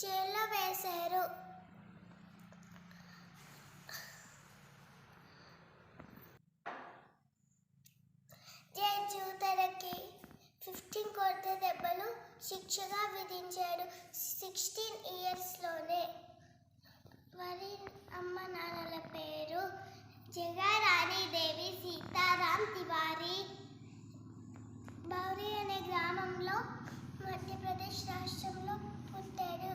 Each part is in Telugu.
జైల్లో వేశారు. జడ్జి తనకి 15 కొట్టే దెబ్బలు శిక్షగా విధించాడు. 16 ఇయర్స్లోనే. వారి అమ్మ నాన్నల పేరు జగారాణి దేవి, సీతారాం తివారీ. బౌరీ అనే గ్రామంలో మధ్యప్రదేశ్ రాష్ట్రంలో పుట్టాడు.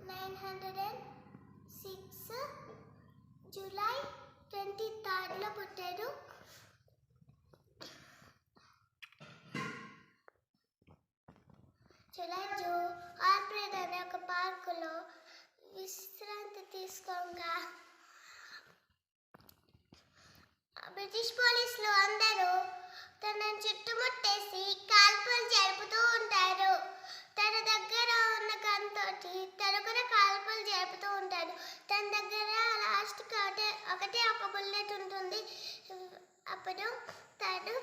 1906 జూలై 23 పుట్టాడు. జూ ఆల్ఫ్రెడ్ అనే ఒక పార్కులో విశ్రాంతి తీసుకోగా బ్రిటిష్ పోలీసులు అందరూ తనను చుట్టుముట్టేసి కాల్పులు జరుపుతూ ఉంటారు. తన దగ్గర ఉన్న గన్తోటి తను కూడా కాల్పులు జరుపుతూ ఉంటాడు. తన దగ్గర లాస్ట్కి ఒకటే ఒక బుల్లెట్ ఉంటుంది. అప్పుడు తను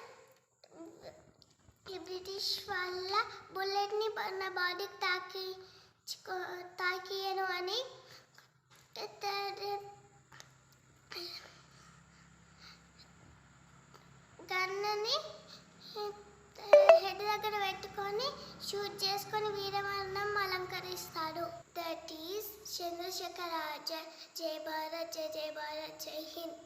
ఈ బ్రిటిష్ వాళ్ళ బుల్లెట్ని నా బాడీకి తాకియను అని గన్నుని హెడ్ దగ్గర పెట్టుకొని షూట్ చేసుకొని వీరమరణం అలంకరిస్తాడు. That is Chandrashekhar Azad. జై భారత్, జై జై భారత్, జై హింద్.